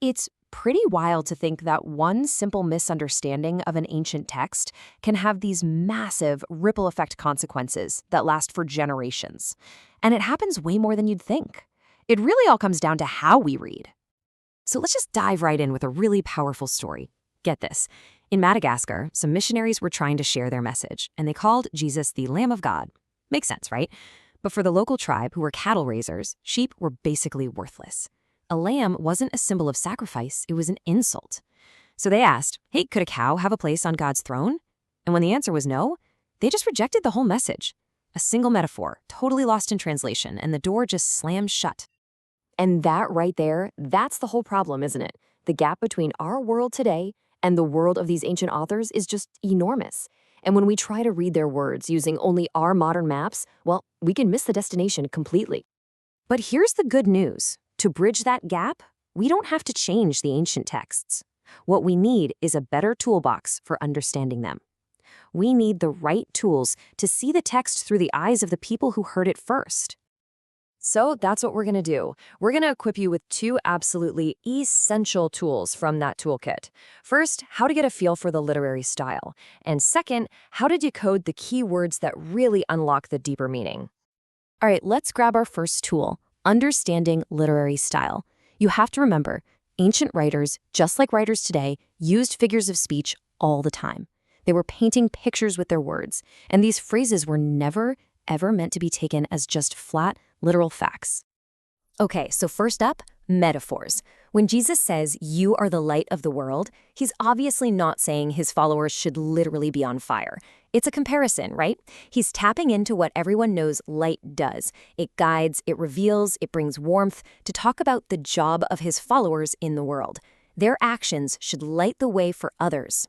It's pretty wild to think that one simple misunderstanding of an ancient text can have these massive ripple effect consequences that last for generations. And it happens way more than you'd think. It really all comes down to how we read. So let's just dive right in with a really powerful story. Get this. In Madagascar, some missionaries were trying to share their message, and they called Jesus the Lamb of God. Makes sense, right? But for the local tribe, who were cattle raisers, sheep were basically worthless. A lamb wasn't a symbol of sacrifice, it was an insult. So they asked, hey, could a cow have a place on God's throne? And when the answer was no, they just rejected the whole message. A single metaphor, totally lost in translation, and the door just slammed shut. And that right there, that's the whole problem, isn't it? The gap between our world today and the world of these ancient authors is just enormous. And when we try to read their words using only our modern maps, well, we can miss the destination completely. But here's the good news. To bridge that gap, we don't have to change the ancient texts. What we need is a better toolbox for understanding them. We need the right tools to see the text through the eyes of the people who heard it first. So that's what we're going to do. We're going to equip you with two absolutely essential tools from that toolkit. First, how to get a feel for the literary style. And second, how to decode the key words that really unlock the deeper meaning. All right, let's grab our first tool, understanding literary style. You have to remember, ancient writers, just like writers today, used figures of speech all the time. They were painting pictures with their words, and these phrases were never, ever meant to be taken as just flat, literal facts. Okay, so first up, metaphors. When Jesus says, you are the light of the world, he's obviously not saying his followers should literally be on fire. It's a comparison, right? He's tapping into what everyone knows light does. It guides, it reveals, it brings warmth to talk about the job of his followers in the world. Their actions should light the way for others.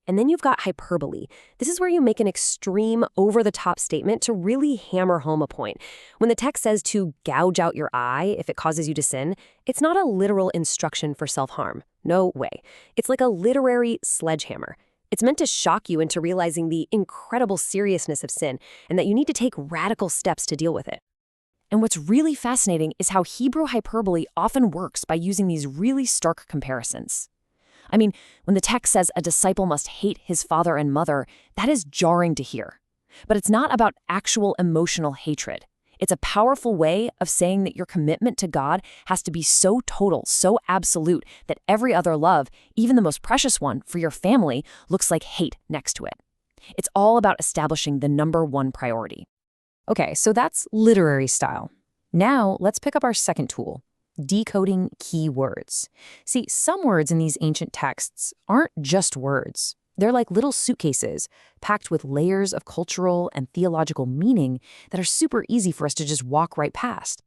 And then you've got hyperbole. This is where you make an extreme, over-the-top statement to really hammer home a point. When the text says to gouge out your eye if it causes you to sin, it's not a literal instruction for self-harm. No way. It's like a literary sledgehammer. It's meant to shock you into realizing the incredible seriousness of sin and that you need to take radical steps to deal with it. And what's really fascinating is how Hebrew hyperbole often works by using these really stark comparisons. I mean, when the text says a disciple must hate his father and mother, that is jarring to hear. But it's not about actual emotional hatred. It's a powerful way of saying that your commitment to God has to be so total, so absolute, that every other love, even the most precious one for your family, looks like hate next to it. It's all about establishing the number one priority. Okay, so that's literary style. Now, let's pick up our second tool. Decoding key words. See, some words in these ancient texts aren't just words. They're like little suitcases packed with layers of cultural and theological meaning that are super easy for us to just walk right past.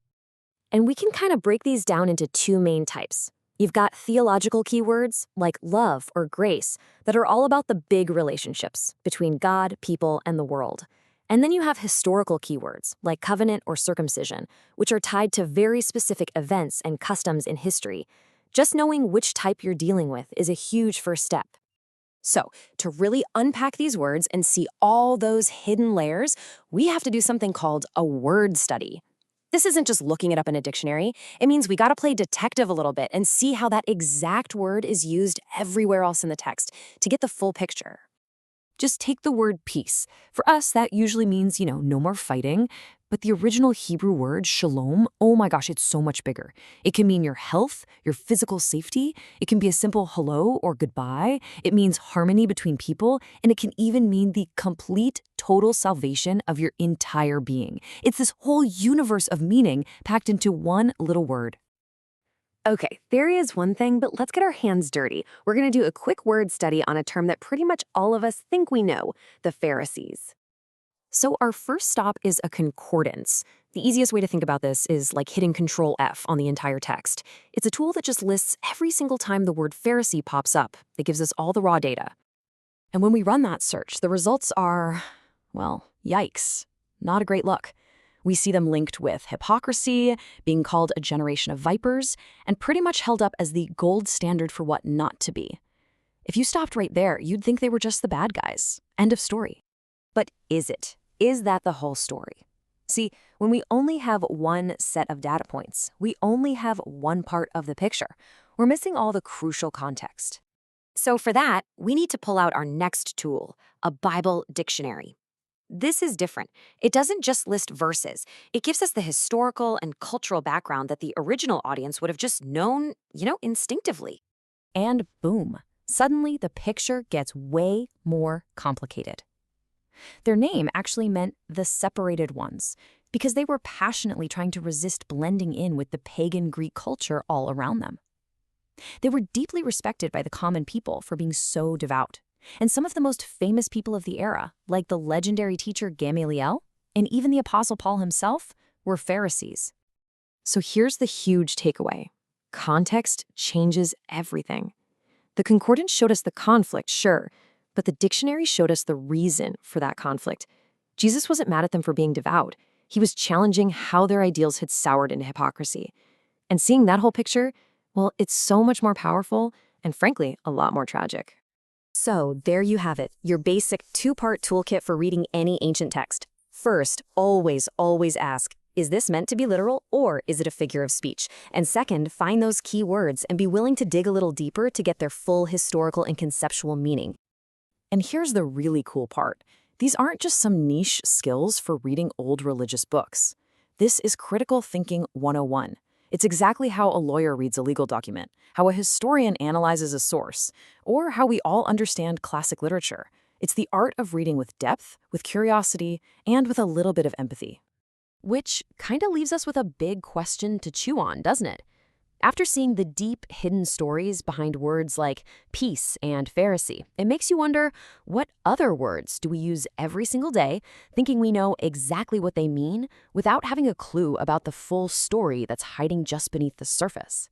And we can kind of break these down into two main types. You've got theological keywords like love or grace that are all about the big relationships between God, people, and the world. And then you have historical keywords, like covenant or circumcision, which are tied to very specific events and customs in history. Just knowing which type you're dealing with is a huge first step. So, to really unpack these words and see all those hidden layers, we have to do something called a word study. This isn't just looking it up in a dictionary. It means we gotta play detective a little bit and see how that exact word is used everywhere else in the text to get the full picture. Just take the word peace. For us, that usually means, no more fighting. But the original Hebrew word, shalom, oh my gosh, it's so much bigger. It can mean your health, your physical safety. It can be a simple hello or goodbye. It means harmony between people. And it can even mean the complete, total salvation of your entire being. It's this whole universe of meaning packed into one little word. Okay, theory is one thing, but let's get our hands dirty. We're going to do a quick word study on a term that pretty much all of us think we know, the Pharisees. So our first stop is a concordance. The easiest way to think about this is like hitting Control F on the entire text. It's a tool that just lists every single time the word Pharisee pops up. It gives us all the raw data. And when we run that search, the results are, well, yikes. Not a great look. We see them linked with hypocrisy, being called a generation of vipers, and pretty much held up as the gold standard for what not to be. If you stopped right there, you'd think they were just the bad guys. End of story. But is it? Is that the whole story? See, when we only have one set of data points, we only have one part of the picture. We're missing all the crucial context. So for that, we need to pull out our next tool, a Bible dictionary. This is different. It doesn't just list verses. It gives us the historical and cultural background that the original audience would have just known, instinctively. And boom, suddenly the picture gets way more complicated. Their name actually meant the separated ones, because they were passionately trying to resist blending in with the pagan Greek culture all around them. They were deeply respected by the common people for being so devout. And some of the most famous people of the era, like the legendary teacher Gamaliel, and even the Apostle Paul himself, were Pharisees. So here's the huge takeaway. Context changes everything. The concordance showed us the conflict, sure, but the dictionary showed us the reason for that conflict. Jesus wasn't mad at them for being devout. He was challenging how their ideals had soured into hypocrisy. And seeing that whole picture, well, it's so much more powerful and, frankly, a lot more tragic. So there you have it, your basic two-part toolkit for reading any ancient text. First, always ask, is this meant to be literal or is it a figure of speech? And second, find those key words and be willing to dig a little deeper to get their full historical and conceptual meaning. And here's the really cool part. These aren't just some niche skills for reading old religious books. This is critical thinking 101. It's exactly how a lawyer reads a legal document, how a historian analyzes a source, or how we all understand classic literature. It's the art of reading with depth, with curiosity, and with a little bit of empathy. Which kind of leaves us with a big question to chew on, doesn't it? After seeing the deep, hidden stories behind words like peace and Pharisee, it makes you wonder, what other words do we use every single day, thinking we know exactly what they mean, without having a clue about the full story that's hiding just beneath the surface?